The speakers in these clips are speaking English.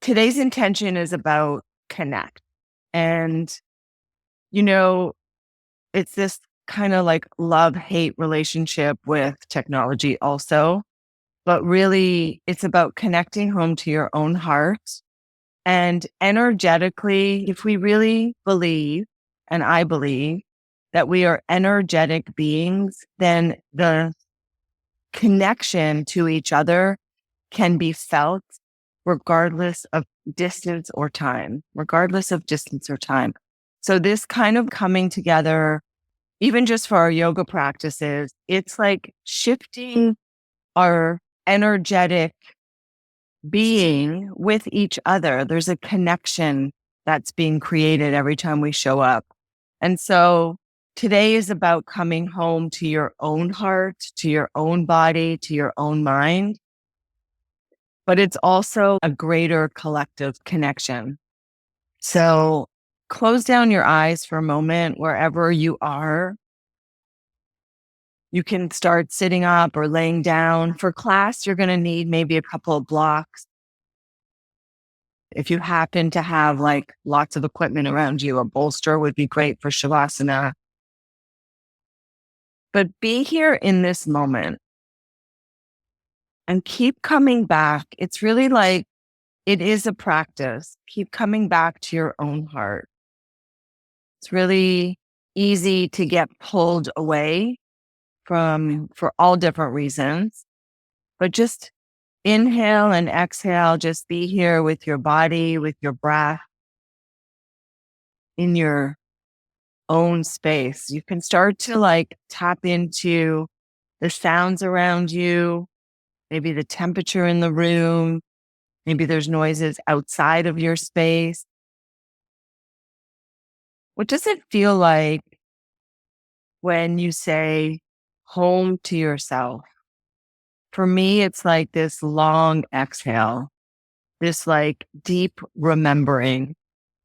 today's intention is about connect. And, you know, it's this kind of like love-hate relationship with technology also. But really, it's about connecting home to your own heart. And energetically, if we really believe, and I believe, that we are energetic beings, then the connection to each other can be felt regardless of distance or time, regardless of distance or time. So this kind of coming together, even just for our yoga practices, it's like shifting our energetic being with each other. There's a connection that's being created every time we show up. And so today is about coming home to your own heart, to your own body, to your own mind. But it's also a greater collective connection. So close down your eyes for a moment wherever you are. You can start sitting up or laying down. For class, you're going to need maybe a couple of blocks. If you happen to have like lots of equipment around you, a bolster would be great for Shavasana. But be here in this moment and keep coming back. It's really like it is a practice. Keep coming back to your own heart. It's really easy to get pulled away for all different reasons, but just inhale and exhale. Just be here with your body, with your breath in your own space. You can start to like tap into the sounds around you, maybe the temperature in the room, maybe there's noises outside of your space. What does it feel like when you say home to yourself? For me, it's like this long exhale, this like deep remembering,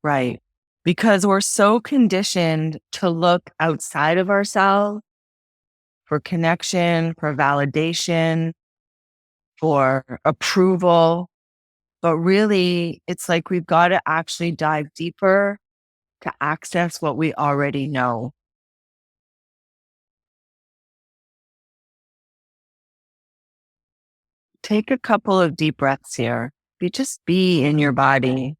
right? Because we're so conditioned to look outside of ourselves for connection, for validation, for approval. But really, it's like we've got to actually dive deeper to access what we already know. Take a couple of deep breaths here. Just be in your body.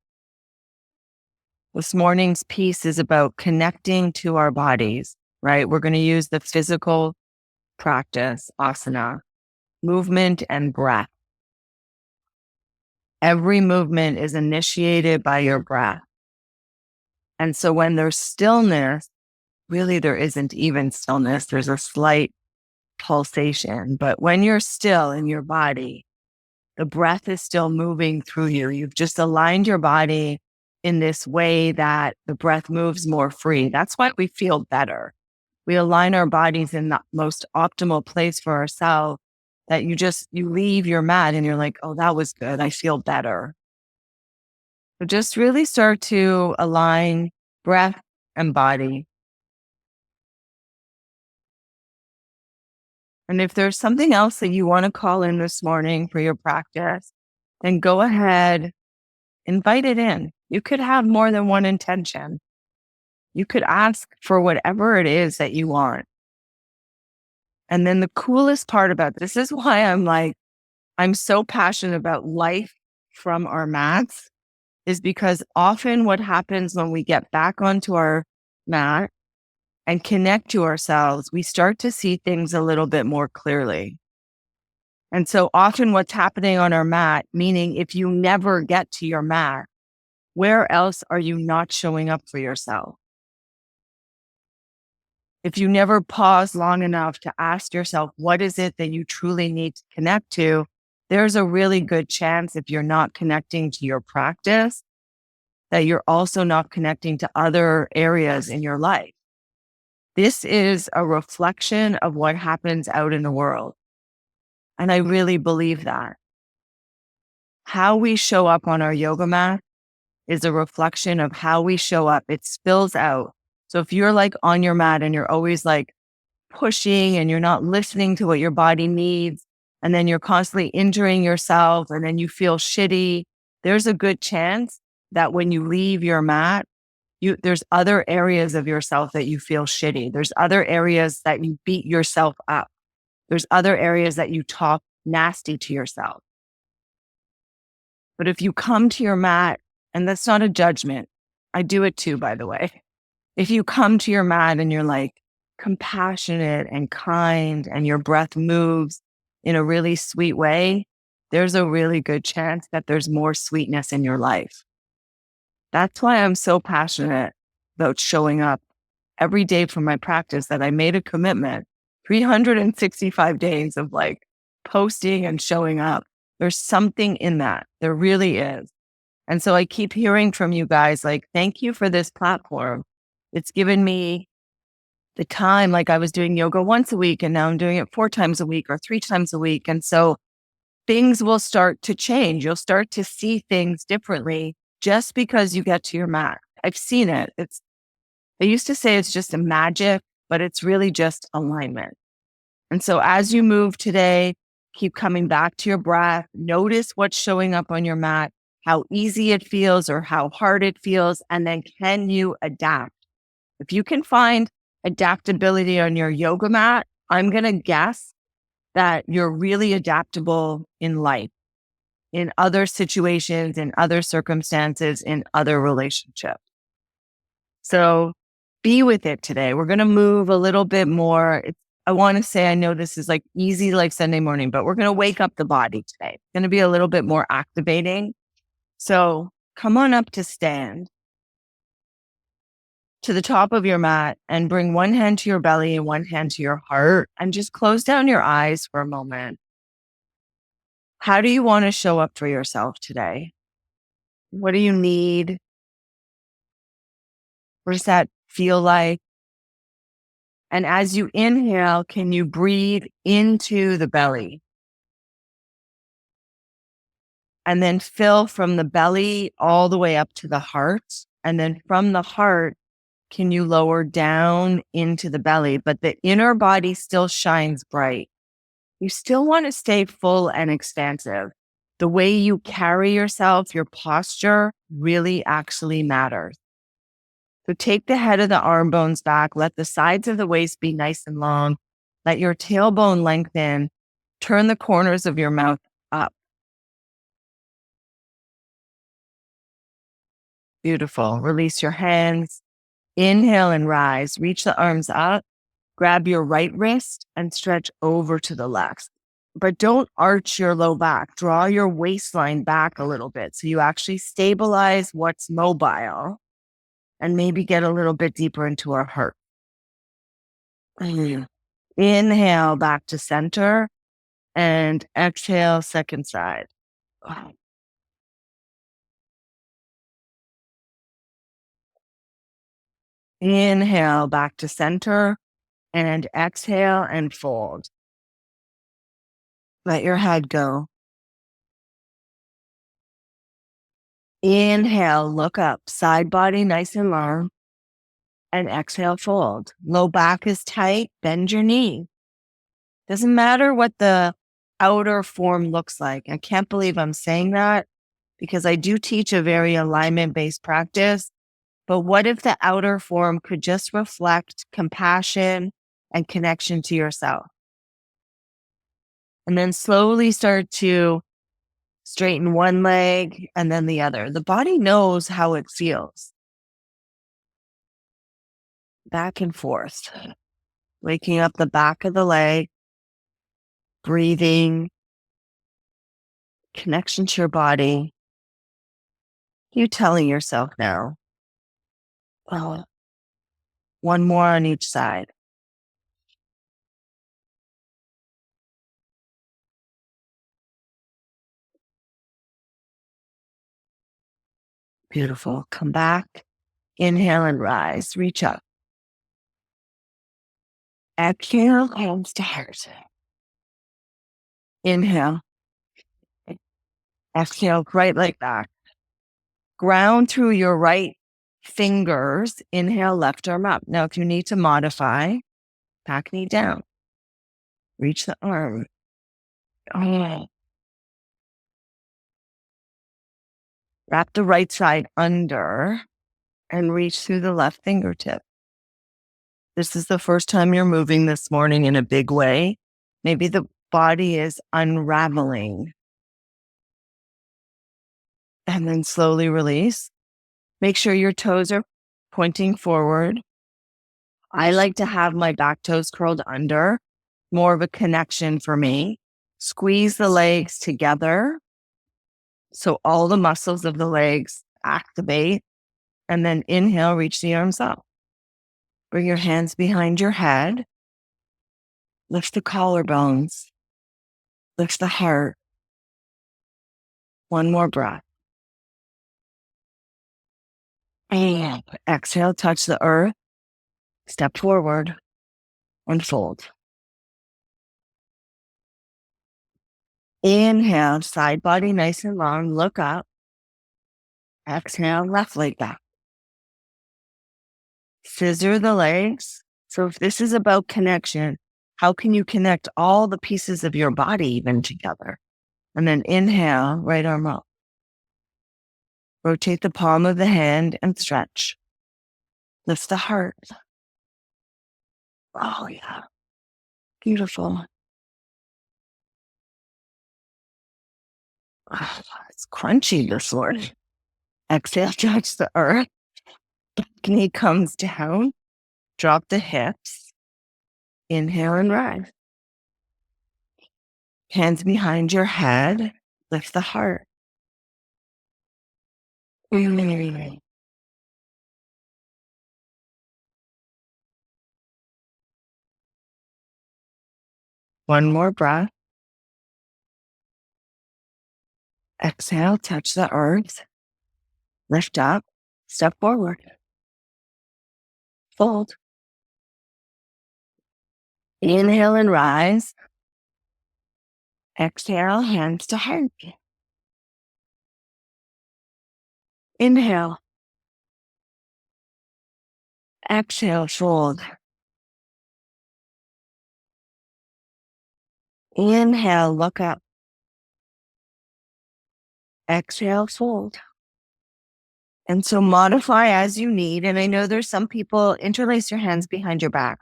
This morning's piece is about connecting to our bodies, right? We're going to use the physical practice, asana, movement and breath. Every movement is initiated by your breath. And so when there's stillness, really there isn't even stillness. There's a slight pulsation. But when you're still in your body, the breath is still moving through you. You've just aligned your body in this way that the breath moves more free. That's why we feel better. We align our bodies in the most optimal place for ourselves, that you leave your mat and you're like, oh, that was good. I feel better. So just really start to align breath and body. And if there's something else that you want to call in this morning for your practice, then go ahead, invite it in. You could have more than one intention. You could ask for whatever it is that you want. And then the coolest part about this is why I'm so passionate about life from our mats, is because often what happens when we get back onto our mat and connect to ourselves, we start to see things a little bit more clearly. And so often what's happening on our mat, meaning if you never get to your mat, where else are you not showing up for yourself? If you never pause long enough to ask yourself, what is it that you truly need to connect to? There's a really good chance, if you're not connecting to your practice, that you're also not connecting to other areas in your life. This is a reflection of what happens out in the world. And I really believe that. How we show up on our yoga mat is a reflection of how we show up. It spills out. So if you're like on your mat and you're always like pushing and you're not listening to what your body needs, and then you're constantly injuring yourself and then you feel shitty, there's a good chance that when you leave your mat, there's other areas of yourself that you feel shitty. There's other areas that you beat yourself up. There's other areas that you talk nasty to yourself. But if you come to your mat, and that's not a judgment, I do it too, by the way. If you come to your mat and you're like compassionate and kind and your breath moves in a really sweet way, there's a really good chance that there's more sweetness in your life. That's why I'm so passionate about showing up every day for my practice, that I made a commitment, 365 days of like posting and showing up. There's something in that. There really is. And so I keep hearing from you guys, like, thank you for this platform. It's given me the time. Like, I was doing yoga once a week and now I'm doing it 4 times a week or 3 times a week. And so things will start to change. You'll start to see things differently just because you get to your mat. I've seen it. They used to say it's just a magic, but it's really just alignment. And so as you move today, keep coming back to your breath. Notice what's showing up on your mat, how easy it feels or how hard it feels. And then can you adapt? If you can find adaptability on your yoga mat, I'm going to guess that you're really adaptable in life, in other situations, in other circumstances, in other relationships. So be with it today. We're going to move a little bit more. I want to say, I know this is like easy, like Sunday morning, but we're going to wake up the body today. It's going to be a little bit more activating. So come on up to stand to the top of your mat and bring one hand to your belly and one hand to your heart and just close down your eyes for a moment. How do you want to show up for yourself today? What do you need? What does that feel like? And as you inhale, can you breathe into the belly? And then fill from the belly all the way up to the heart. And then from the heart, can you lower down into the belly? But the inner body still shines bright. You still want to stay full and expansive. The way you carry yourself, your posture really actually matters. So take the head of the arm bones back. Let the sides of the waist be nice and long. Let your tailbone lengthen. Turn the corners of your mouth up. Beautiful. Release your hands. Inhale and rise. Reach the arms up. Grab your right wrist and stretch over to the left. But don't arch your low back. Draw your waistline back a little bit so you actually stabilize what's mobile and maybe get a little bit deeper into our heart. Inhale back to center and exhale second side. Inhale back to center and exhale and fold. Let your head go. Inhale, look up, side body nice and long, and exhale, fold. Low back is tight, bend your knee. Doesn't matter what the outer form looks like. I can't believe I'm saying that because I do teach a very alignment-based practice. But what if the outer form could just reflect compassion and connection to yourself? And then slowly start to straighten one leg and then the other. The body knows how it feels. Back and forth, waking up the back of the leg, breathing, connection to your body. You telling yourself now, oh, one more on each side. Beautiful. Come back. Inhale and rise. Reach up. Exhale and start. Inhale. Exhale, right leg back. Ground through your right fingers. Inhale, left arm up. Now, if you need to modify, back knee down. Reach the arm. Oh. Wrap the right side under and reach through the left fingertip. This is the first time you're moving this morning in a big way. Maybe the body is unraveling. And then slowly release. Make sure your toes are pointing forward. I like to have my back toes curled under, more of a connection for me. Squeeze the legs together so all the muscles of the legs activate. And then inhale, reach the arms up. Bring your hands behind your head. Lift the collarbones. Lift the heart. One more breath. And exhale, touch the earth. Step forward and fold. Inhale, side body nice and long. Look up. Exhale, left leg back. Scissor the legs. So if this is about connection, how can you connect all the pieces of your body even together? And then inhale, right arm up. Rotate the palm of the hand and stretch. Lift the heart. Oh, yeah. Beautiful. Oh, it's crunchy this morning. Exhale, touch the earth. Back knee comes down. Drop the hips. Inhale and rise. Hands behind your head. Lift the heart. One more breath. Exhale, touch the earth. Lift up. Step forward. Fold. Inhale and rise. Exhale, hands to heart. Inhale. Exhale, fold. Inhale, look up. Exhale, fold. And so modify as you need. And I know there's some people, interlace your hands behind your back.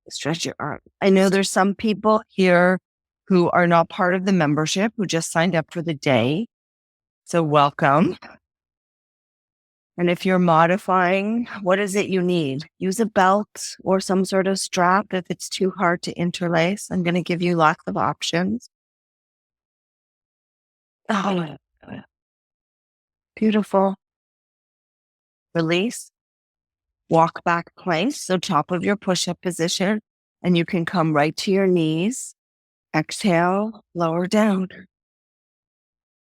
Stretch your arm. I know there's some people here who are not part of the membership, who just signed up for the day. So welcome. And if you're modifying, what is it you need? Use a belt or some sort of strap if it's too hard to interlace. I'm going to give you lots of options. Oh, beautiful. Release. Walk back plank, so top of your push-up position, and you can come right to your knees. Exhale, lower down.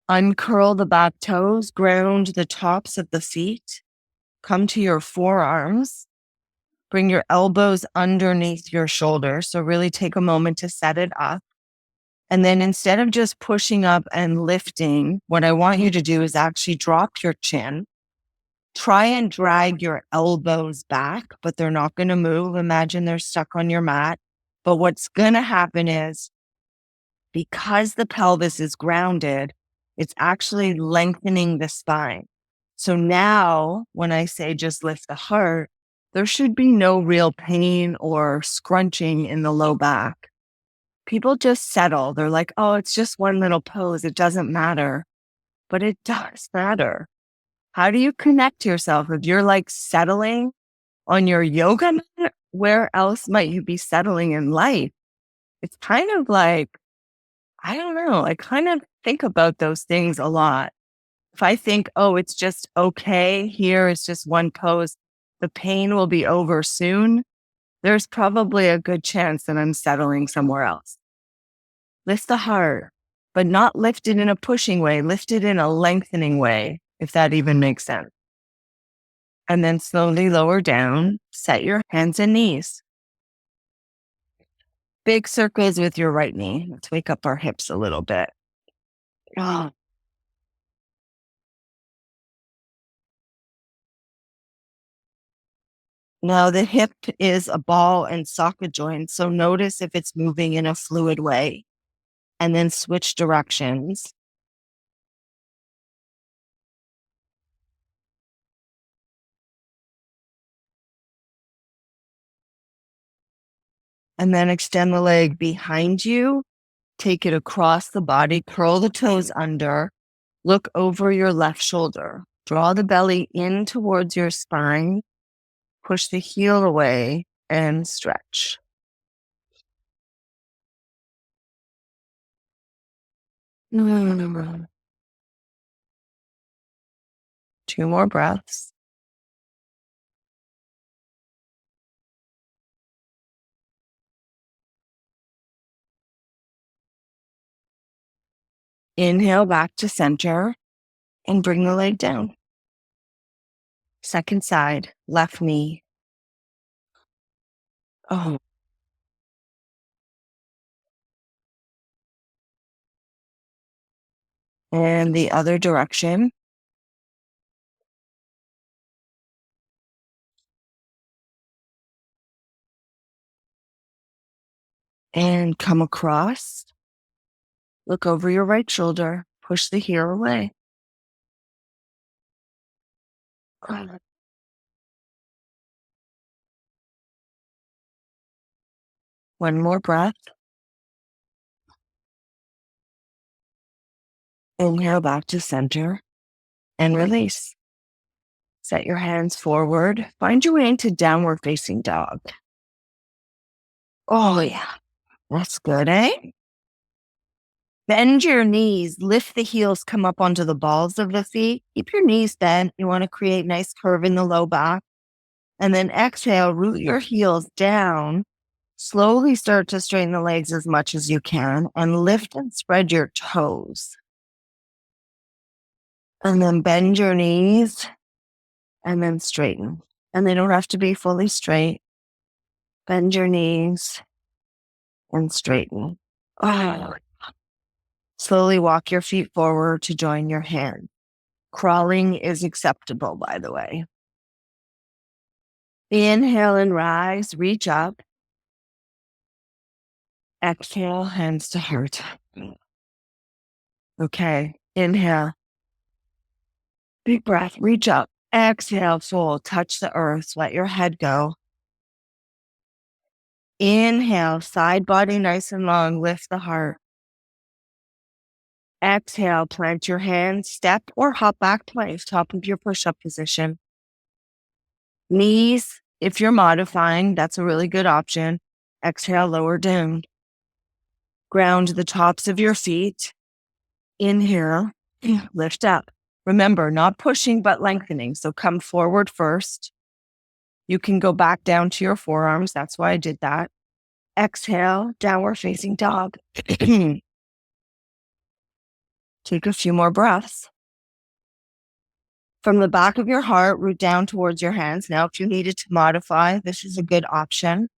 Uncurl the back toes, ground the tops of the feet. Come to your forearms. Bring your elbows underneath your shoulders. So really take a moment to set it up. And then instead of just pushing up and lifting, what I want you to do is actually drop your chin. Try and drag your elbows back, but they're not going to move. Imagine they're stuck on your mat. But what's going to happen is, because the pelvis is grounded, it's actually lengthening the spine. So now when I say just lift the heart, there should be no real pain or scrunching in the low back. People just settle. They're like, oh, it's just one little pose. It doesn't matter. But it does matter. How do you connect yourself? If you're like settling on your yoga mat, where else might you be settling in life? It's kind of like, I don't know. I kind of think about those things a lot. If I think, oh, it's just okay here, it's just one pose, the pain will be over soon. There's probably a good chance that I'm settling somewhere else. Lift the heart, but not lift it in a pushing way, lift it in a lengthening way, if that even makes sense. And then slowly lower down, set your hands and knees. Big circles with your right knee. Let's wake up our hips a little bit. Oh. Now the hip is a ball and socket joint, so notice if it's moving in a fluid way. And then switch directions. And then extend the leg behind you. Take it across the body, curl the toes under, look over your left shoulder, draw the belly in towards your spine, push the heel away and stretch. Two more breaths. Inhale back to center and bring the leg down. Second side, left knee. Oh. And the other direction. And come across. Look over your right shoulder. Push the heel away. One more breath. Inhale back to center and release. Set your hands forward. Find your way into downward facing dog. Oh, yeah. That's good, eh? Bend your knees. Lift the heels. Come up onto the balls of the feet. Keep your knees bent. You want to create nice curve in the low back. And then exhale, root your heels down. Slowly start to straighten the legs as much as you can and lift and spread your toes. And then bend your knees and then straighten. And they don't have to be fully straight. Bend your knees and straighten. Oh. Slowly walk your feet forward to join your hand. Crawling is acceptable, by the way. Inhale and rise, reach up. Exhale, hands to heart. Okay, inhale. Big breath, reach up. Exhale, fold, touch the earth, let your head go. Inhale, side body nice and long, lift the heart. Exhale, plant your hands, step or hop back twice, top of your push-up position. Knees, if you're modifying, that's a really good option. Exhale, lower down. Ground the tops of your feet. Inhale, lift up. Remember, not pushing, but lengthening. So come forward first. You can go back down to your forearms. That's why I did that. Exhale, downward facing dog. Take a few more breaths. From the back of your heart, root down towards your hands. Now, if you needed to modify, this is a good option.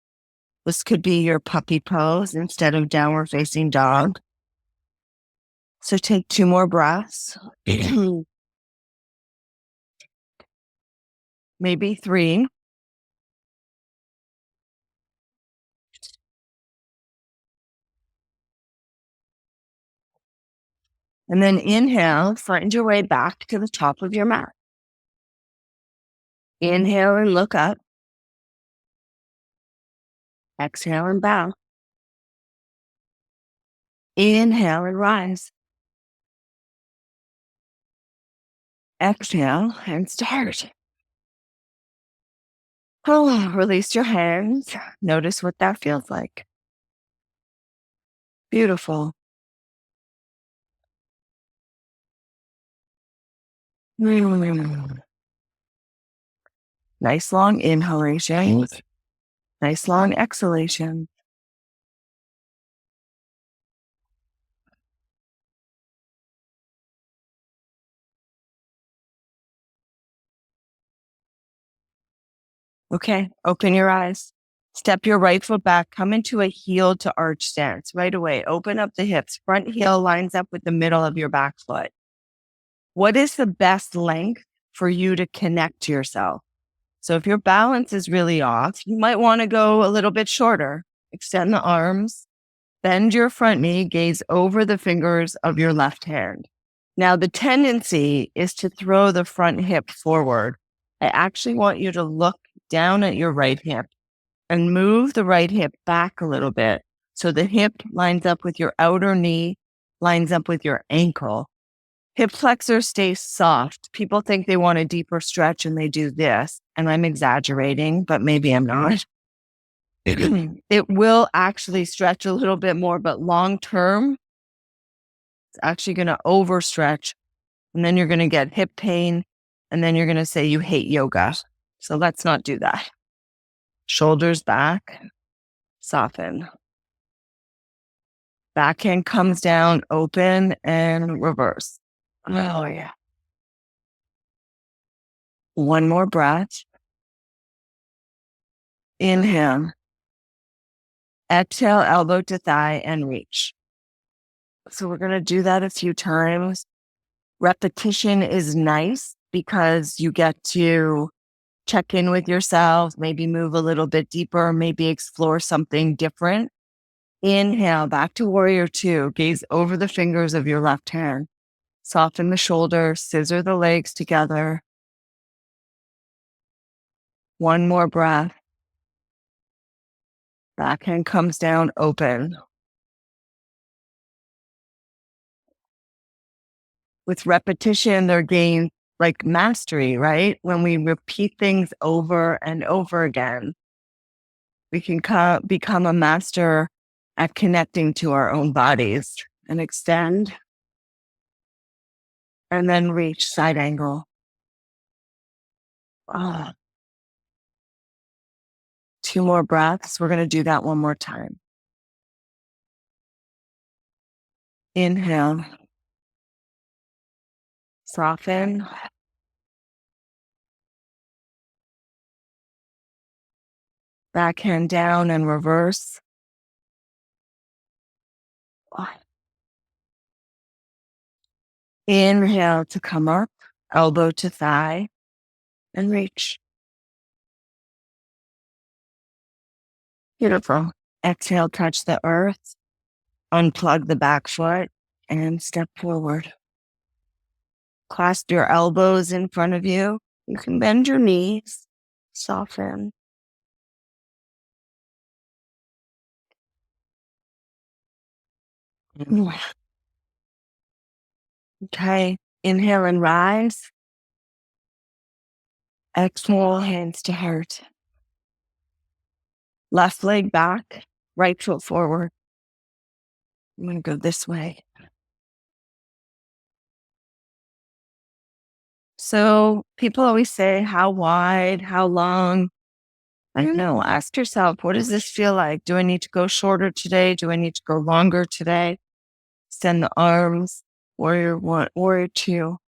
This could be your puppy pose instead of downward facing dog. So take two more breaths. Maybe three. And then inhale, find your way back to the top of your mat. Inhale and look up. Exhale and bow. Inhale and rise. Exhale and start. Oh, release your hands. Notice what that feels like. Beautiful. Nice long inhalation. Nice long exhalation. Okay, open your eyes. Step your right foot back. Come into a heel to arch stance right away. Open up the hips. Front heel lines up with the middle of your back foot. What is the best length for you to connect to yourself? So if your balance is really off, you might want to go a little bit shorter. Extend the arms, bend your front knee, gaze over the fingers of your left hand. Now, the tendency is to throw the front hip forward. I actually want you to look down at your right hip and move the right hip back a little bit. So the hip lines up with your outer knee, lines up with your ankle. Hip flexor stays soft. People think they want a deeper stretch and they do this. And I'm exaggerating, but maybe I'm not. It will actually stretch a little bit more, but long term, it's actually going to overstretch. And then you're going to get hip pain. And then you're going to say you hate yoga. So let's not do that. Shoulders back, soften. Backhand comes down, open and reverse. Oh, yeah. One more breath. Inhale. Exhale, elbow to thigh and reach. So we're going to do that a few times. Repetition is nice because you get to check in with yourself, maybe move a little bit deeper, maybe explore something different. Inhale, back to warrior two. Gaze over the fingers of your left hand. Soften the shoulder, scissor the legs together. One more breath. Backhand comes down, open. With repetition, they're gained like mastery, right? When we repeat things over and over again, we can become a master at connecting to our own bodies. And extend. And then reach side angle. Ah. Two more breaths. We're going to do that one more time. Inhale. Soften. Backhand down and reverse. Inhale to come up, elbow to thigh, and reach. Beautiful. Exhale, touch the earth, unplug the back foot, and step forward. Clasp your elbows in front of you. You can bend your knees, soften. Okay, inhale and rise. Exhale, hands to heart. Left leg back, right foot forward. I'm going to go this way. So people always say, how wide, how long? I don't know. Ask yourself, what does this feel like? Do I need to go shorter today? Do I need to go longer today? Extend the arms, warrior one, warrior two.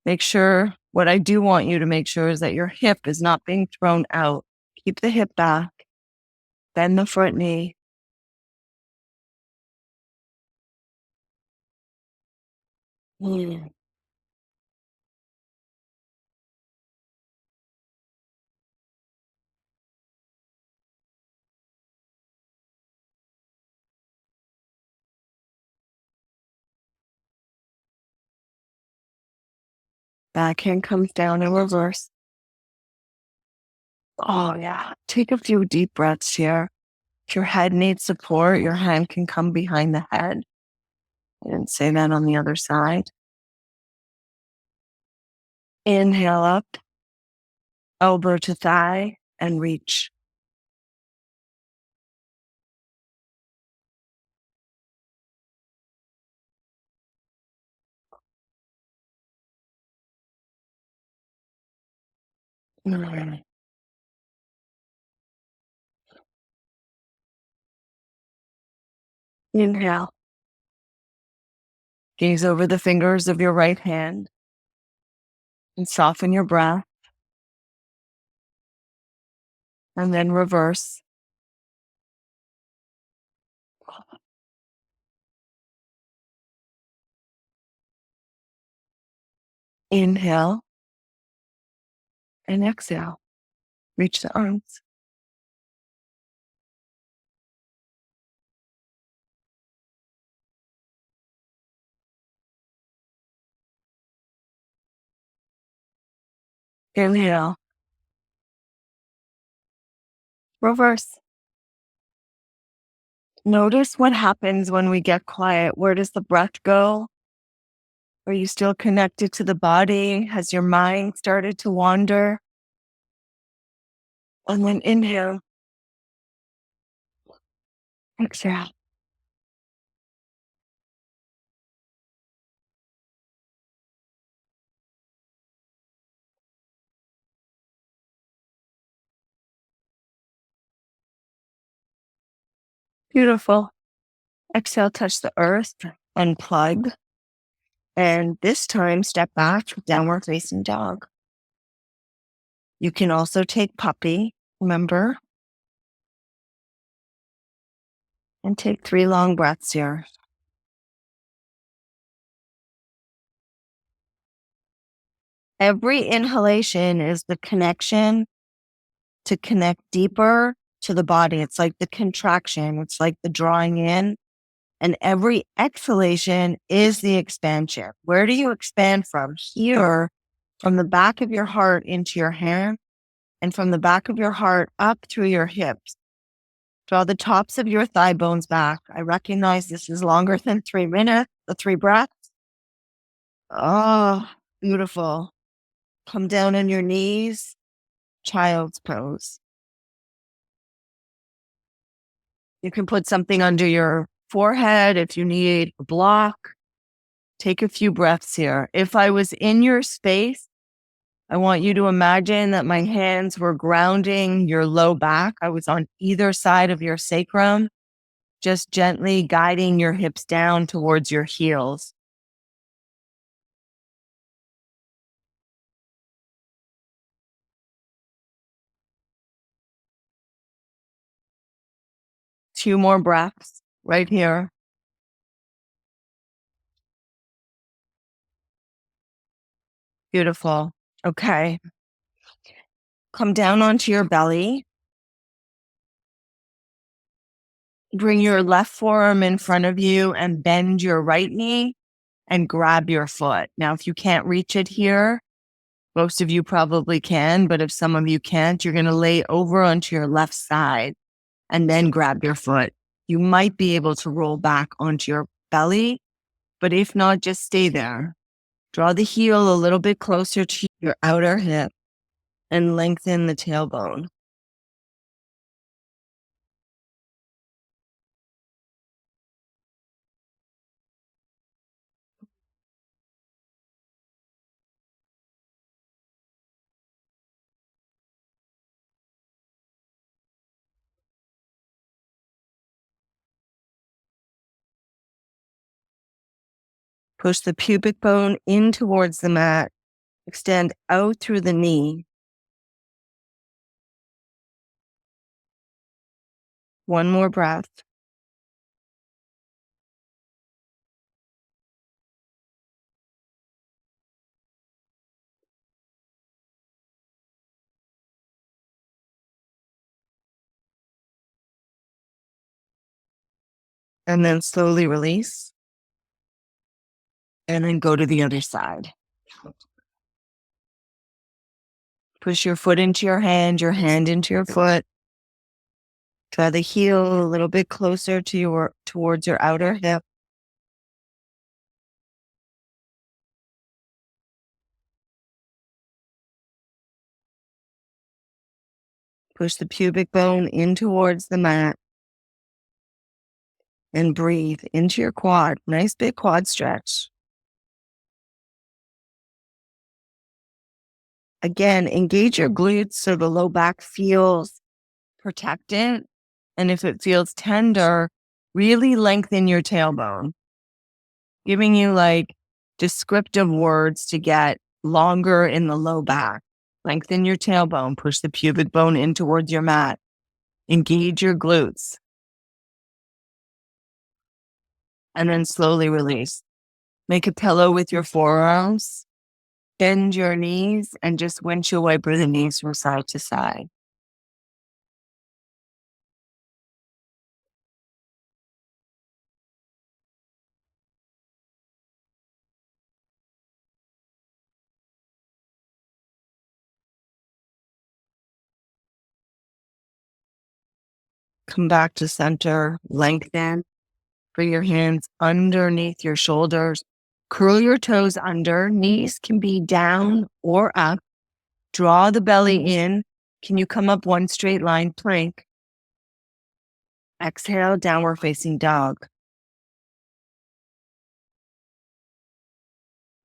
Make sure, what I do want you to make sure is that your hip is not being thrown out. Keep the hip back, bend the front knee. Backhand comes down in reverse. Oh, yeah. Take a few deep breaths here. If your head needs support, your hand can come behind the head. I didn't say that on the other side. Inhale up, elbow to thigh, and reach. Inhale. Gaze over the fingers of your right hand and soften your breath. And then reverse. Inhale and exhale. Reach the arms. Inhale. Reverse. Notice what happens when we get quiet. Where does the breath go? Are you still connected to the body? Has your mind started to wander? And then inhale, exhale. Beautiful. Exhale, touch the earth, unplug. And this time, step back, downward facing dog. You can also take puppy, remember, and take 3 long breaths here. Every inhalation is the connection to connect deeper to the body. It's like the contraction, it's like the drawing in. And every exhalation is the expansion. Where do you expand from? Here, from the back of your heart into your hand, and from the back of your heart up through your hips. Draw the tops of your thigh bones back. I recognize this is longer than 3 minutes, the 3 breaths. Oh, beautiful. Come down on your knees, child's pose. You can put something under your forehead if you need a block. Take a few breaths here. If I was in your space, I want you to imagine that my hands were grounding your low back. I was on either side of your sacrum, just gently guiding your hips down towards your heels. Two more breaths right here. Beautiful. Okay. Come down onto your belly. Bring your left forearm in front of you and bend your right knee and grab your foot. Now, if you can't reach it here, most of you probably can, but if some of you can't, you're going to lay over onto your left side and then grab your foot. You might be able to roll back onto your belly, but if not, just stay there. Draw the heel a little bit closer to your outer hip and lengthen the tailbone. Push the pubic bone in towards the mat. Extend out through the knee. One more breath. And then slowly release. And then go to the other side. Push your foot into your hand into your foot. Draw the heel a little bit closer to towards your outer hip. Push the pubic bone in towards the mat. And breathe into your quad. Nice big quad stretch. Again, engage your glutes so the low back feels protected. And if it feels tender, really lengthen your tailbone, giving you like descriptive words to get longer in the low back. Lengthen your tailbone, push the pubic bone in towards your mat. Engage your glutes. And then slowly release. Make a pillow with your forearms. Bend your knees and just windshield wiper the knees from side to side. Come back to center, lengthen. Bring your hands underneath your shoulders. Curl your toes under. Knees can be down or up. Draw the belly in. Can you come up one straight line plank? Exhale, downward facing dog.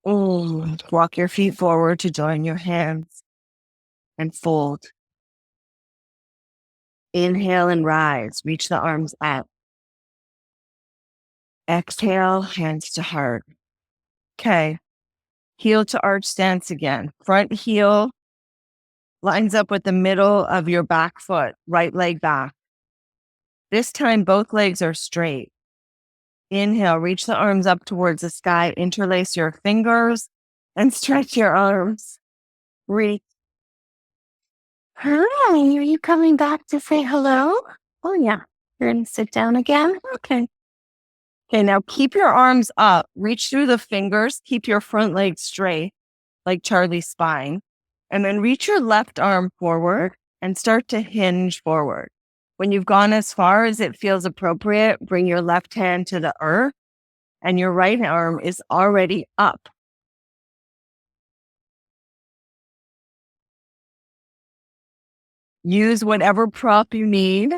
Walk your feet forward to join your hands and fold. Inhale and rise. Reach the arms up. Exhale, hands to heart. Okay. Heel to arch stance again. Front heel lines up with the middle of your back foot, right leg back. This time, both legs are straight. Inhale, reach the arms up towards the sky, interlace your fingers and stretch your arms. Reach. Hi, are you coming back to say hello? Oh yeah, you're going to sit down again? Okay. Okay, now keep your arms up, reach through the fingers, keep your front leg straight, like Charlie's spine, and then reach your left arm forward and start to hinge forward. When you've gone as far as it feels appropriate, bring your left hand to the earth and your right arm is already up. Use whatever prop you need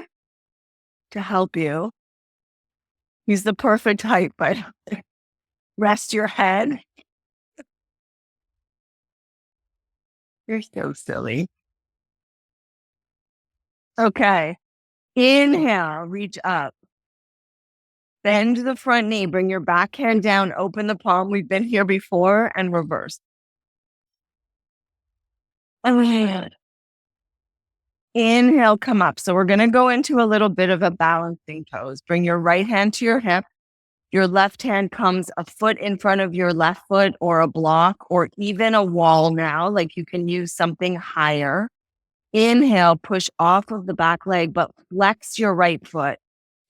to help you. Use the perfect height, but rest your head. You're so silly. Okay. Inhale, reach up. Bend the front knee, bring your back hand down, open the palm. We've been here before and reverse. Inhale, come up. So we're going to go into a little bit of a balancing pose. Bring your right hand to your hip. Your left hand comes a foot in front of your left foot or a block or even a wall now, like you can use something higher. Inhale, push off of the back leg, but flex your right foot.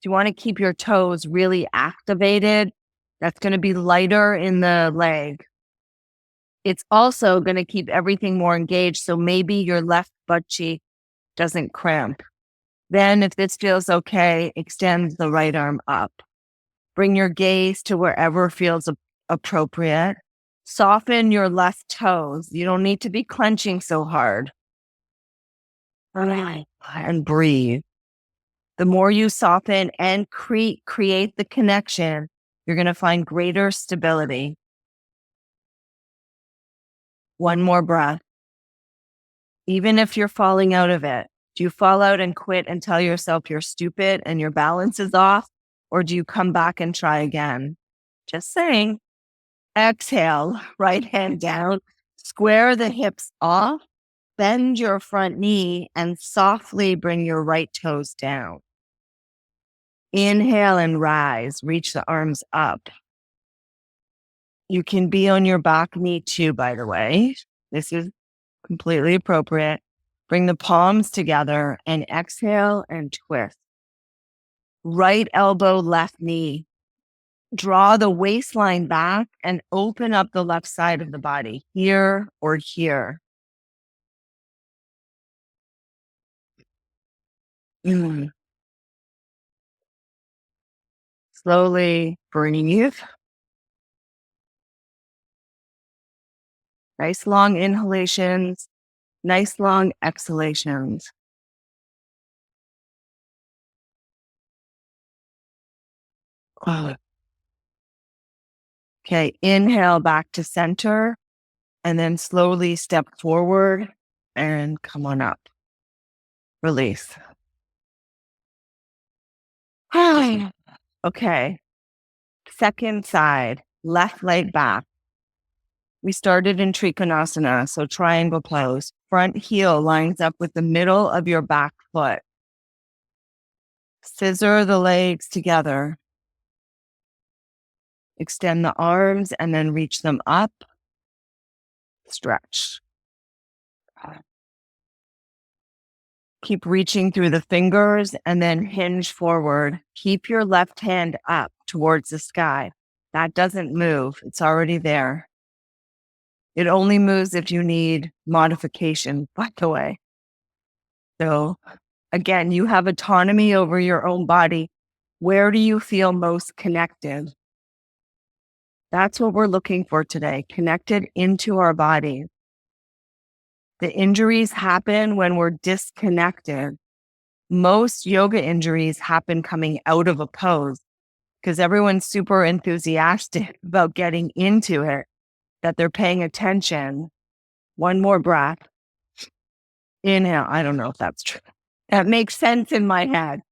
You want to keep your toes really activated. That's going to be lighter in the leg. It's also going to keep everything more engaged. So maybe your left butt cheek doesn't cramp. Then if this feels okay, extend the right arm up. Bring your gaze to wherever feels appropriate. Soften your left toes. You don't need to be clenching so hard. And breathe. The more you soften and create the connection, you're going to find greater stability. One more breath. Even if you're falling out of it, do you fall out and quit and tell yourself you're stupid and your balance is off? Or do you come back and try again? Just saying. Exhale, right hand down, square the hips off, bend your front knee and softly bring your right toes down. Inhale and rise, reach the arms up. You can be on your back knee too, by the way. This is completely appropriate. Bring the palms together and exhale and twist. Right elbow, left knee. Draw the waistline back and open up the left side of the body, here or here. Slowly breathe. Nice long inhalations, nice long exhalations. Okay, inhale back to center and then slowly step forward and come on up. Release. Okay, second side, left leg back. We started in Trikonasana, so triangle pose. Front heel lines up with the middle of your back foot. Scissor the legs together. Extend the arms and then reach them up. Stretch. Keep reaching through the fingers and then hinge forward. Keep your left hand up towards the sky. That doesn't move. It's already there. It only moves if you need modification, by the way. So Again, you have autonomy over your own body. Where do you feel most connected? That's what we're looking for today, connected into our body. The injuries happen when we're disconnected. Most yoga injuries happen coming out of a pose because everyone's super enthusiastic about getting into it, that they're paying attention. One more breath. Inhale. I don't know if that's true. That makes sense in my head.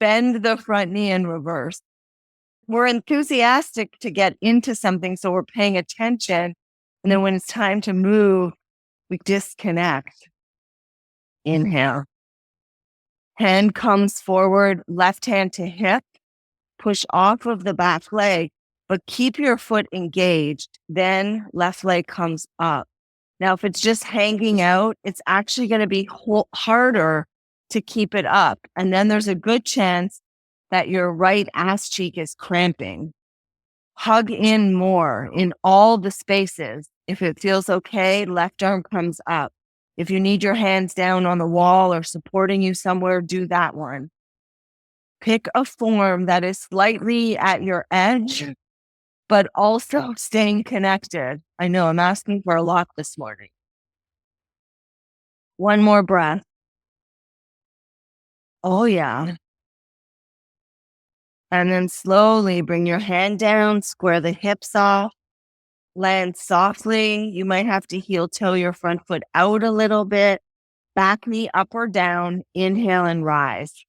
Bend the front knee in reverse. We're enthusiastic to get into something, so we're paying attention. And then when it's time to move, we disconnect. Inhale. Hand comes forward, left hand to hip. Push off of the back leg, but keep your foot engaged. Then left leg comes up. Now, if it's just hanging out, it's actually going to be harder to keep it up. And then there's a good chance that your right ass cheek is cramping. Hug in more in all the spaces. If it feels okay, left arm comes up. If you need your hands down on the wall or supporting you somewhere, do that one. Pick a form that is slightly at your edge, but also staying connected. I know I'm asking for a lot this morning. One more breath. Oh, yeah. And then slowly bring your hand down, square the hips off, land softly. You might have to heel toe your front foot out a little bit. Back knee up or down. Inhale and rise.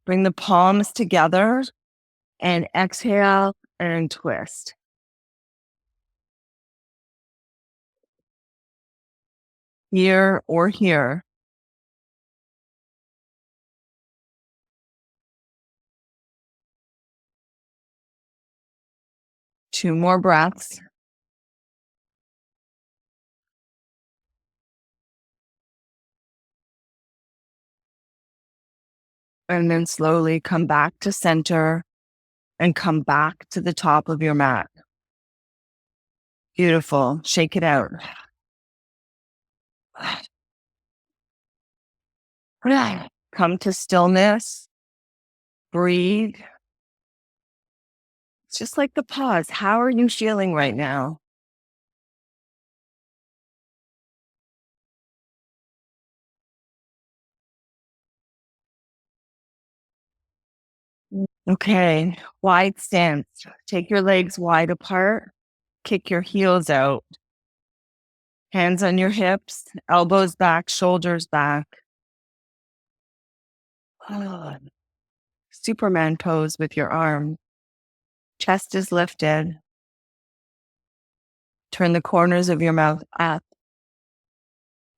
Bring the palms together and exhale and twist. Here or here. Two more breaths. And then slowly come back to center and come back to the top of your mat. Beautiful. Shake it out. Come to stillness. Breathe. It's just like the pause. How are you feeling right now? Okay. Wide stance. Take your legs wide apart. Kick your heels out. Hands on your hips, elbows back, shoulders back. Superman pose with your arm. Chest is lifted. Turn the corners of your mouth up.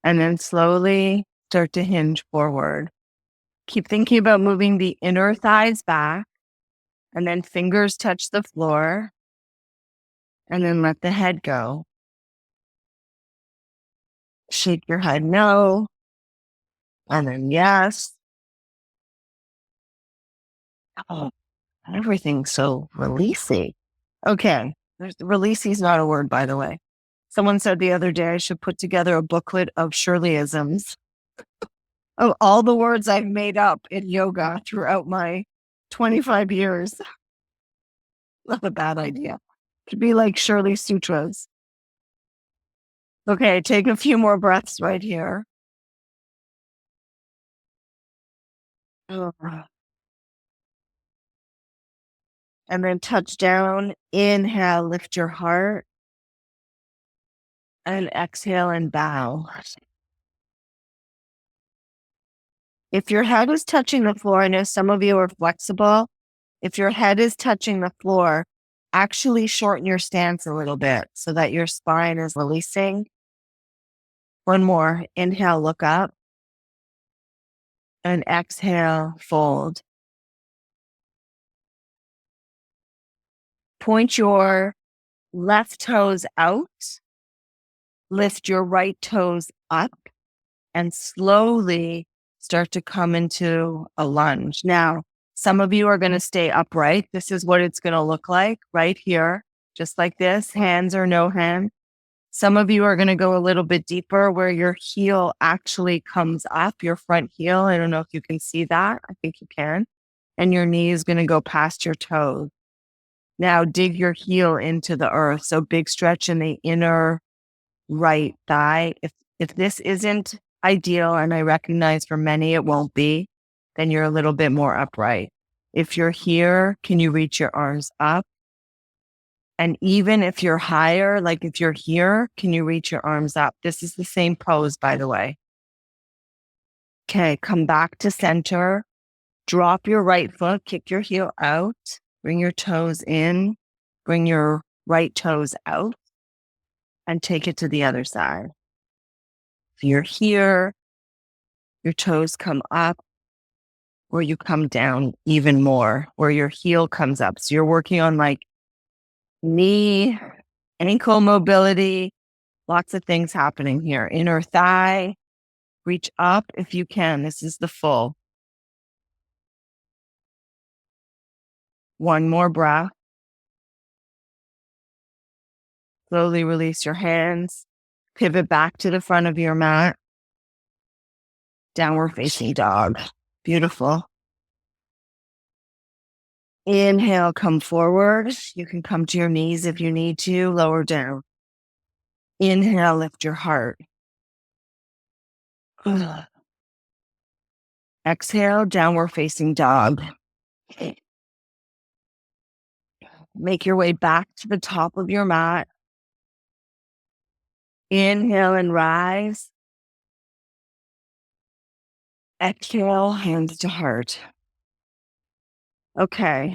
And then slowly start to hinge forward. Keep thinking about moving the inner thighs back. And then fingers touch the floor. And then let the head go. Shake your head no. And then yes. Oh, everything's so releasy. Okay. Releasy is not a word, by the way. Someone said the other day I should put together a booklet of Shirleyisms of all the words I've made up in yoga throughout my 25 years. Not a bad idea. Could be like Shirley Sutras. Okay, take a few more breaths right here. And then touch down. Inhale, lift your heart. And exhale and bow. If your head is touching the floor, I know some of you are flexible. If your head is touching the floor, actually shorten your stance a little bit so that your spine is releasing. One more. Inhale, look up. And exhale, fold. Point your left toes out. Lift your right toes up and slowly start to come into a lunge. Now, some of you are going to stay upright. This is what it's going to look like right here, just like this, hands or no hands. Some of you are going to go a little bit deeper where your heel actually comes up, your front heel. I don't know if you can see that. I think you can. And your knee is going to go past your toes. Now dig your heel into the earth. So big stretch in the inner right thigh. If this isn't ideal, and I recognize for many it won't be, then you're a little bit more upright. If you're here, can you reach your arms up? And even if you're higher, like if you're here, can you reach your arms up? This is the same pose, by the way. Okay, come back to center. Drop your right foot, kick your heel out, bring your toes in, bring your right toes out, and take it to the other side. If you're here, your toes come up, or you come down even more, where your heel comes up. So you're working on like knee, ankle mobility, lots of things happening here. Inner thigh, reach up if you can. This is the full. One more breath. Slowly release your hands. Pivot back to the front of your mat. Downward facing dog. Beautiful. Inhale, come forward. You can come to your knees if you need to, lower down. Inhale, lift your heart. Exhale, downward facing dog. Make your way back to the top of your mat. Inhale and rise. Exhale, hands to heart. Okay.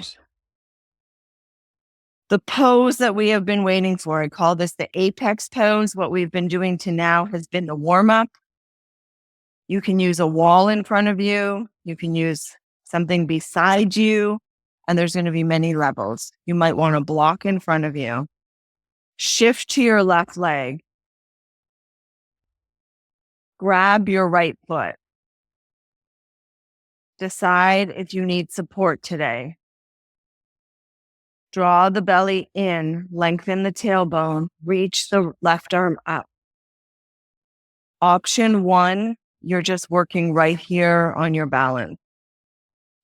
The pose that we have been waiting for, I call this the apex pose. What we've been doing to now has been the warm-up. You can use a wall in front of you. You can use something beside you. And there's going to be many levels. You might want a block in front of you. Shift to your left leg. Grab your right foot. Decide if you need support today. Draw the belly in, lengthen the tailbone, reach the left arm up. Option 1, you're just working right here on your balance.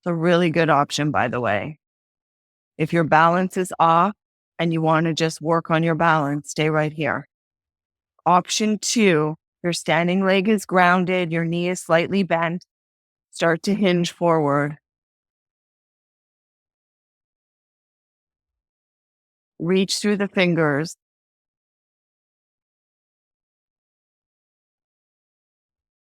It's a really good option, by the way. If your balance is off and you want to just work on your balance, stay right here. Option 2, your standing leg is grounded, your knee is slightly bent. Start to hinge forward. Reach through the fingers.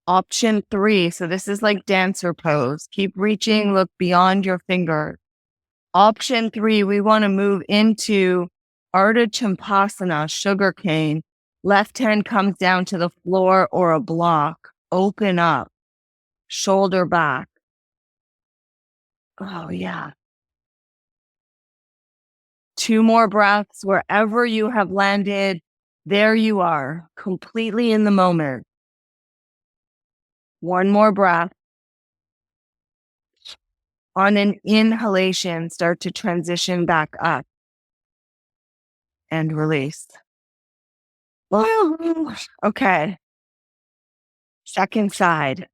Option 3, so this is like dancer pose. Keep reaching, look beyond your finger. Option 3, we want to move into Ardha Champasana, Sugarcane. Left hand comes down to the floor or a block. Open up. Shoulder back. Oh, yeah. 2 more breaths. Wherever you have landed, there you are, completely in the moment. 1 more breath. On an inhalation, start to transition back up and release. Okay. Second side.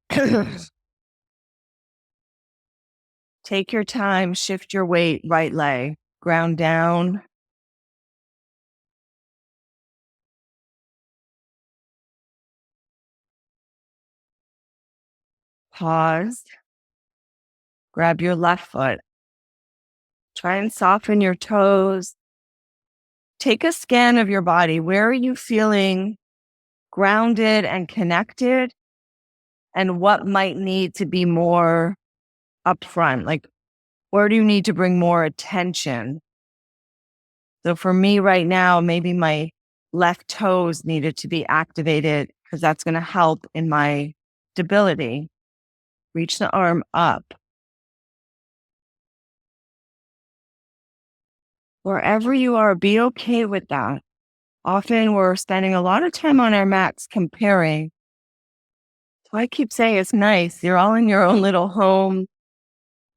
Take your time, shift your weight, right leg, ground down. Pause. Grab your left foot. Try and soften your toes. Take a scan of your body. Where are you feeling grounded and connected? And what might need to be more upfront? Like, where do you need to bring more attention? So for me right now, maybe my left toes needed to be activated because that's going to help in my stability. Reach the arm up. Wherever you are, be okay with that. Often we're spending a lot of time on our mats comparing. So I keep saying it's nice. You're all in your own little home.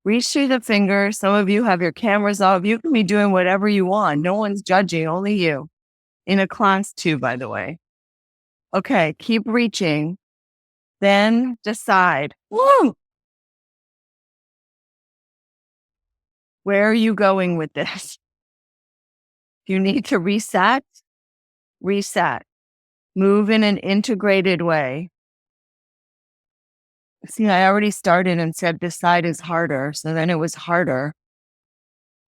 Reach through the fingers. Some of you have your cameras off. You can be doing whatever you want. No one's judging, only you. in a class too, by the way. Okay, keep reaching. Then decide, woo, where are you going with this? If you need to reset, reset. Move in an integrated way. See, I already started and said decide is harder. So then it was harder.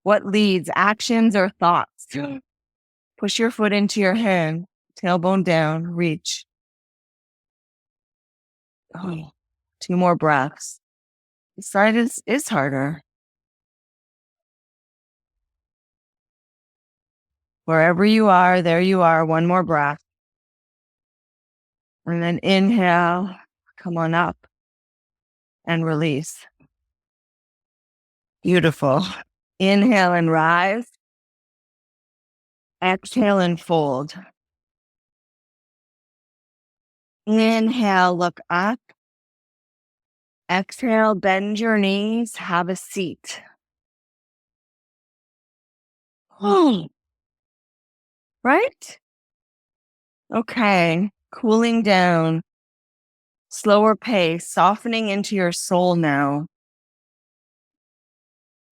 What leads, actions or thoughts? Push your foot into your hand, tailbone down, reach. Oh, 2 more breaths. Decide is harder. Wherever you are, there you are. 1 more breath. And then inhale, come on up and release. Beautiful. Inhale and rise. Exhale and fold. Inhale, look up. Exhale, bend your knees, have a seat. Oh, right? Okay, cooling down, slower pace, softening into your soul now.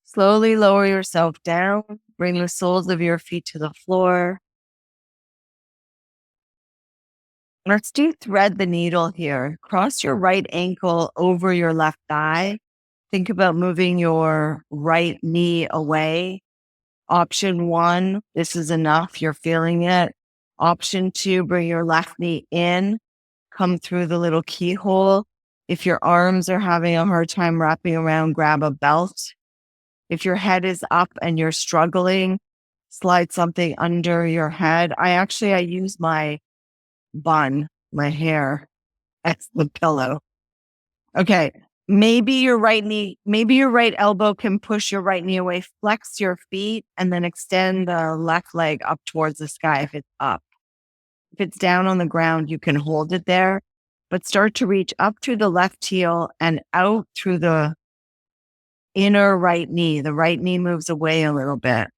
Slowly lower yourself down, bring the soles of your feet to the floor. Let's do thread the needle here. Cross your right ankle over your left thigh. Think about moving your right knee away. Option 1, this is enough. You're feeling it. Option 2, bring your left knee in, come through the little keyhole. If your arms are having a hard time wrapping around, grab a belt. If your head is up and you're struggling, slide something under your head. I use my bun, my hair, as the pillow. Okay. Maybe your right elbow can push your right knee away, flex your feet, and then extend the left leg up towards the sky if it's up. If it's down on the ground, you can hold it there, but start to reach up through the left heel and out through the inner right knee. The right knee moves away a little bit.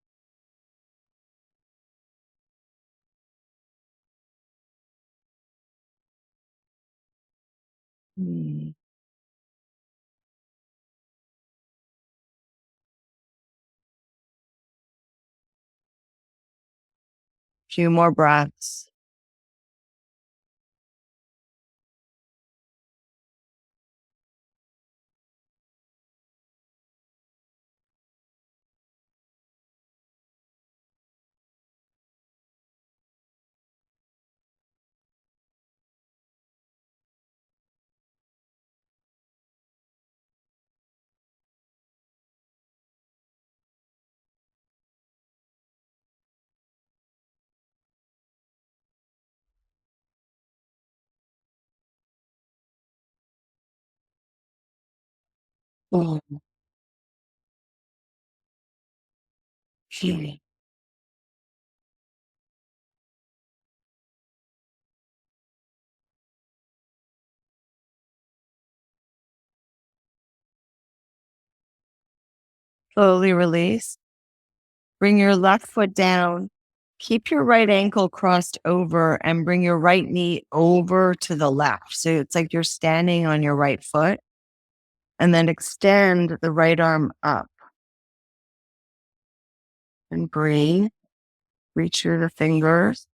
Few more breaths. Oh, phew. Slowly release. Bring your left foot down. Keep your right ankle crossed over and bring your right knee over to the left. So it's like you're standing on your right foot and then extend the right arm up and breathe. Reach through the fingers.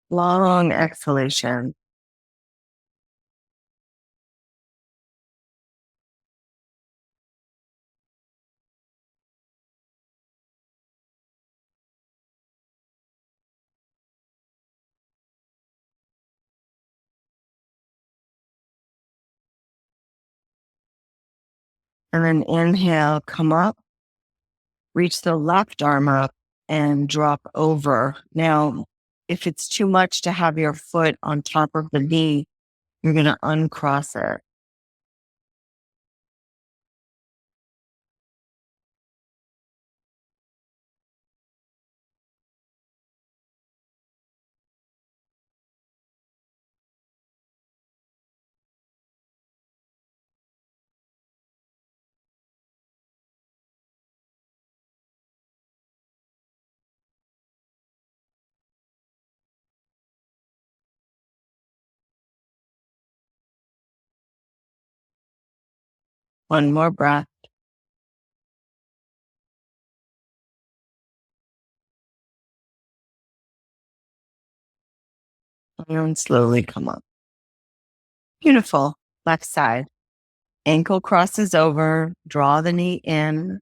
Long exhalation. And then inhale, come up, reach the left arm up and drop over. Now, if it's too much to have your foot on top of the knee, you're going to uncross it. One more breath. And slowly come up. Beautiful. Left side. Ankle crosses over. Draw the knee in.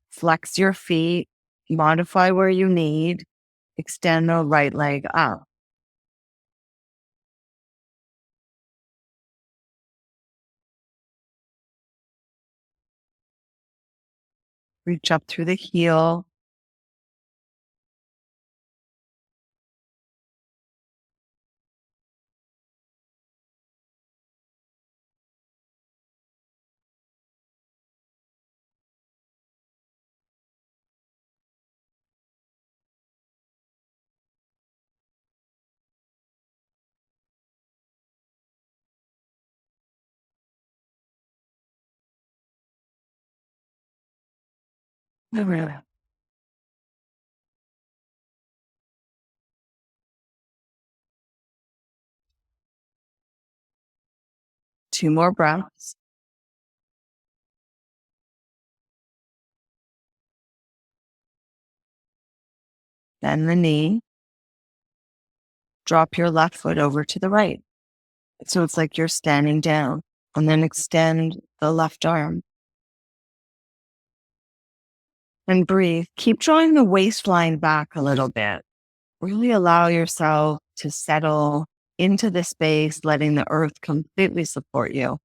Flex your feet. Modify where you need. Extend the right leg up. Reach up through the heel. Oh, really? Two more breaths. Bend the knee. Drop your left foot over to the right. So it's like you're standing down, and then extend the left arm and breathe. Keep drawing the waistline back a little bit. Really allow yourself to settle into the space, letting the earth completely support you.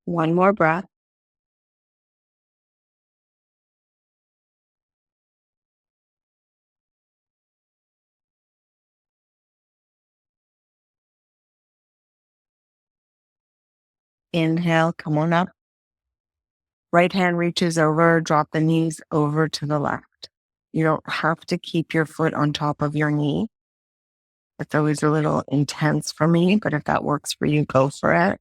One more breath. Inhale, come on up. Right hand reaches over, drop the knees over to the left. You don't have to keep your foot on top of your knee. It's always a little intense for me, but if that works for you, go for it.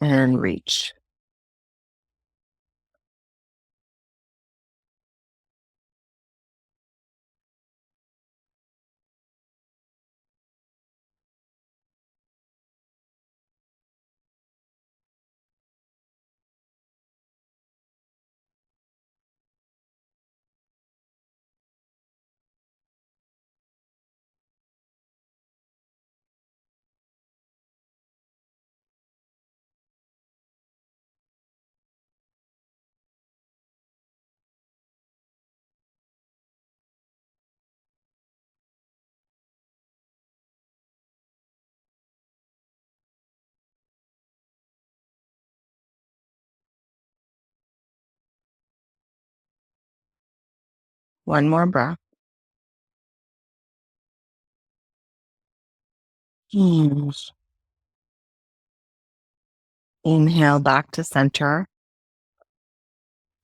And reach. One more breath. Hmm. Inhale back to center.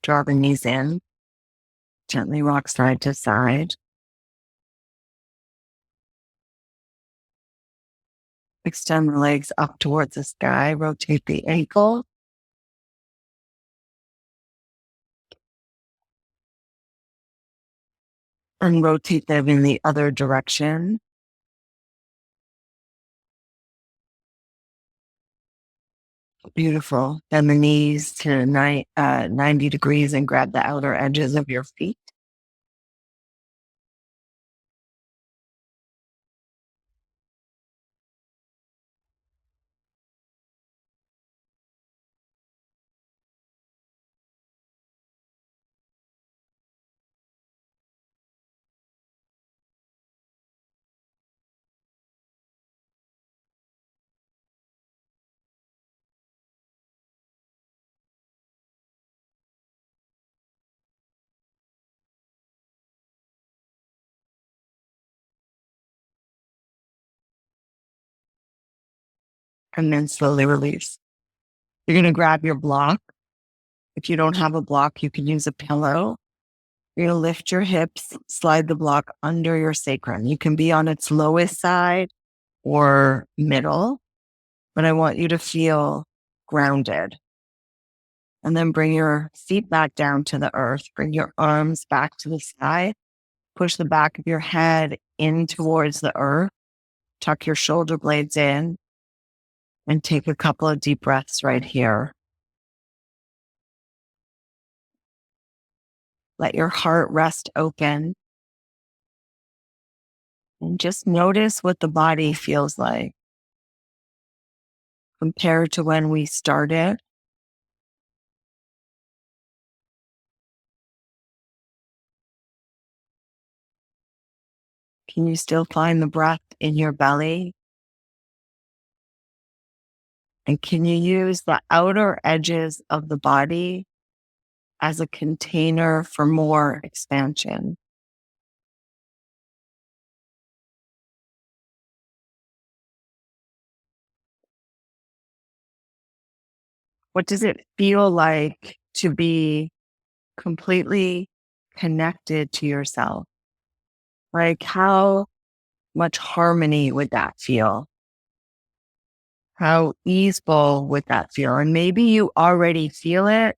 Draw the knees in. Gently rock side to side. Extend the legs up towards the sky. Rotate the ankle. And rotate them in the other direction. Beautiful. Bend the knees to 90 degrees and grab the outer edges of your feet. and then slowly release. You're going to grab your block. If you don't have a block, you can use a pillow. You're going to lift your hips, slide the block under your sacrum. You can be on its lowest side or middle, but I want you to feel grounded. And then bring your feet back down to the earth. Bring your arms back to the sky. Push the back of your head in towards the earth. Tuck your shoulder blades in and take a couple of deep breaths right here. Let your heart rest open. And just notice what the body feels like compared to when we started. Can you still find the breath in your belly? And can you use the outer edges of the body as a container for more expansion? What does it feel like to be completely connected to yourself? Like, how much harmony would that feel? How easeful would that feel? And maybe you already feel it.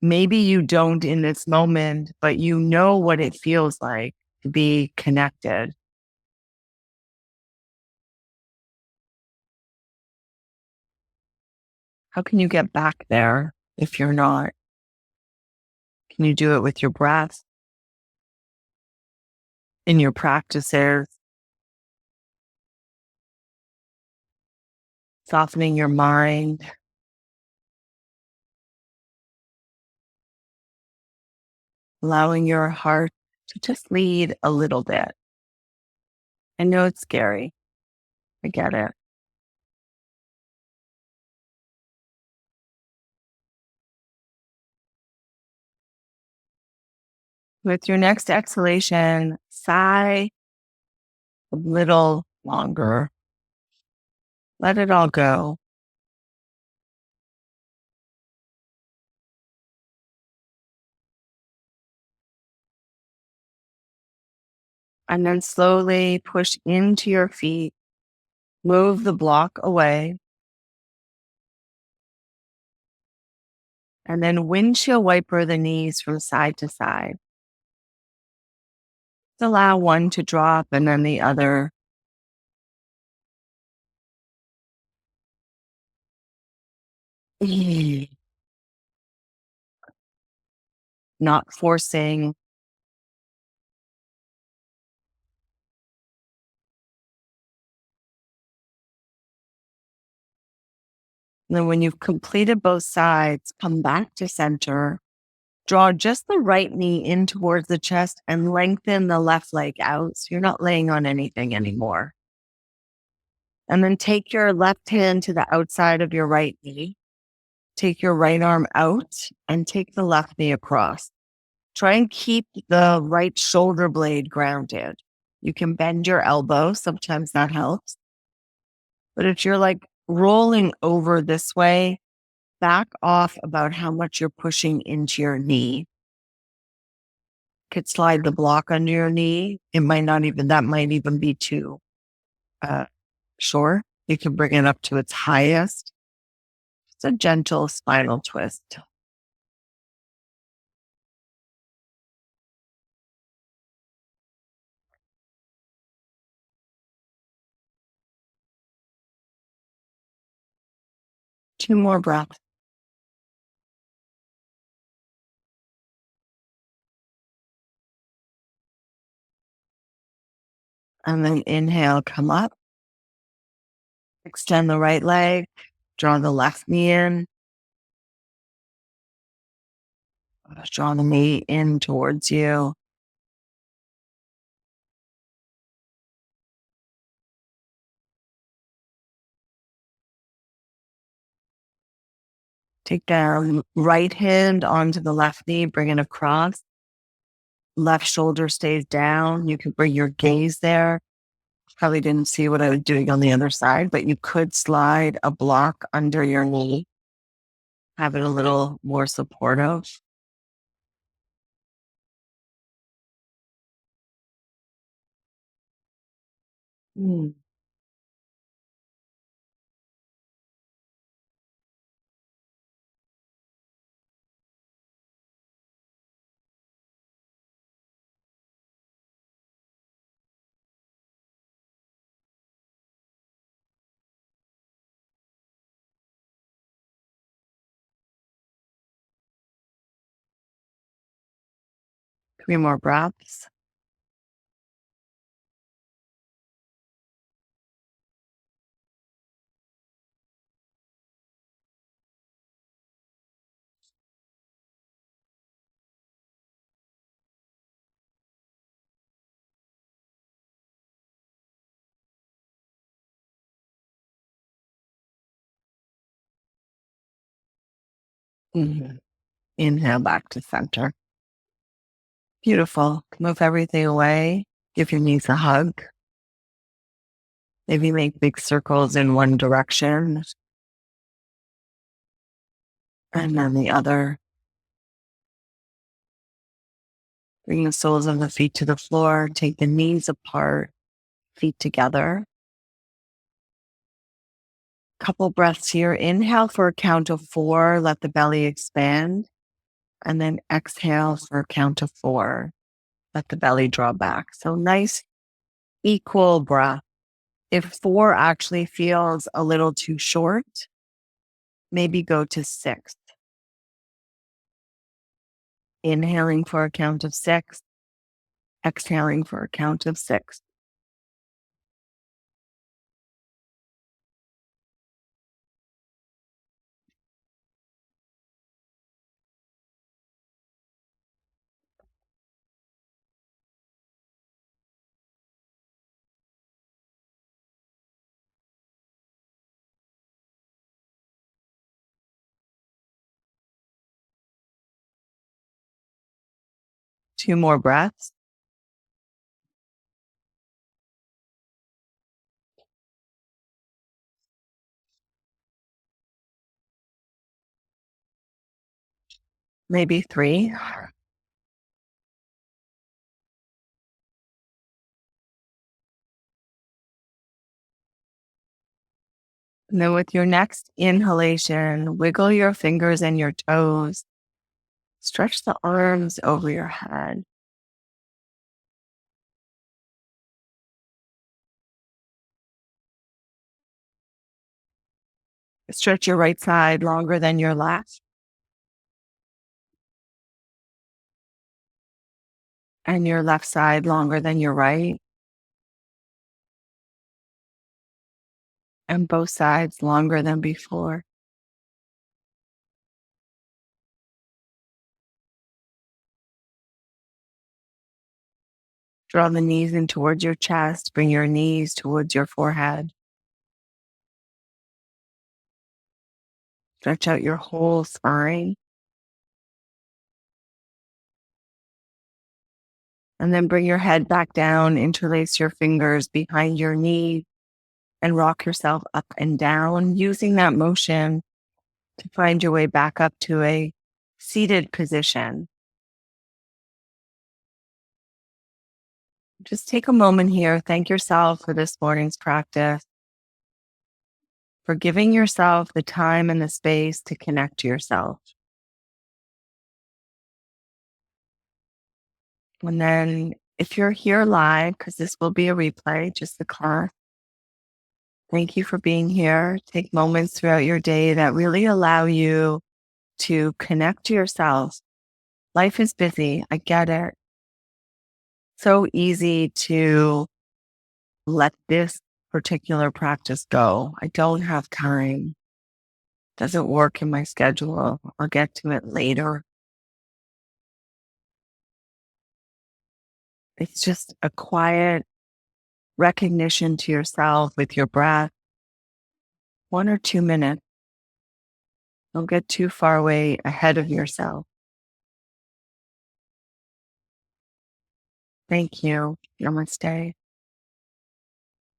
Maybe you don't in this moment, but you know what it feels like to be connected. How can you get back there if you're not? Can you do it with your breath, in your practices, softening your mind, allowing your heart to just lead a little bit? I know it's scary. I get it. With your next exhalation, sigh a little longer. Let it all go. And then slowly push into your feet. Move the block away. And then windshield wiper the knees from side to side. Just allow one to drop and then the other. Not forcing. And then when you've completed both sides, come back to center. Draw just the right knee in towards the chest and lengthen the left leg out so you're not laying on anything anymore. And then take your left hand to the outside of your right knee. Take your right arm out and take the left knee across. Try and keep the right shoulder blade grounded. You can bend your elbow. Sometimes that helps. But if you're like rolling over this way, back off about how much you're pushing into your knee. Could slide the block under your knee. That might even be too short. You can bring it up to its highest. It's a gentle spinal twist. Two more breaths. And then inhale, come up. Extend the right leg. Draw the left knee in. Draw the knee in towards you. Take the right hand onto the left knee, bring it across. Left shoulder stays down. You can bring your gaze there. Probably didn't see what I was doing on the other side, but you could slide a block under your knee, have it a little more supportive. Mm. 3 more breaths. Mhm. Inhale back to center. Beautiful. Move everything away. Give your knees a hug. Maybe make big circles in one direction and then the other. Bring the soles of the feet to the floor. Take the knees apart, feet together. Couple breaths here. Inhale for a count of 4. Let the belly expand. And then exhale for a count of 4. Let the belly draw back. So nice, equal breath. If 4 actually feels a little too short, maybe go to 6. Inhaling for a count of 6. Exhaling for a count of 6. 2 more breaths. Maybe 3. And then with your next inhalation, wiggle your fingers and your toes. Stretch the arms over your head. Stretch your right side longer than your left and your left side longer than your right and both sides longer than before. Draw the knees in towards your chest. Bring your knees towards your forehead. Stretch out your whole spine. And then bring your head back down. Interlace your fingers behind your knee and rock yourself up and down, using that motion to find your way back up to a seated position. Just take a moment here. Thank yourself for this morning's practice, for giving yourself the time and the space to connect to yourself. And then if you're here live, because this will be a replay, just the class, thank you for being here. Take moments throughout your day that really allow you to connect to yourself. Life is busy. I get it. So easy to let this particular practice go. I don't have time. Doesn't work in my schedule. I'll get to it later. It's just a quiet recognition to yourself with your breath. 1 or 2 minutes. Don't get too far away ahead of yourself. Thank you. Namaste.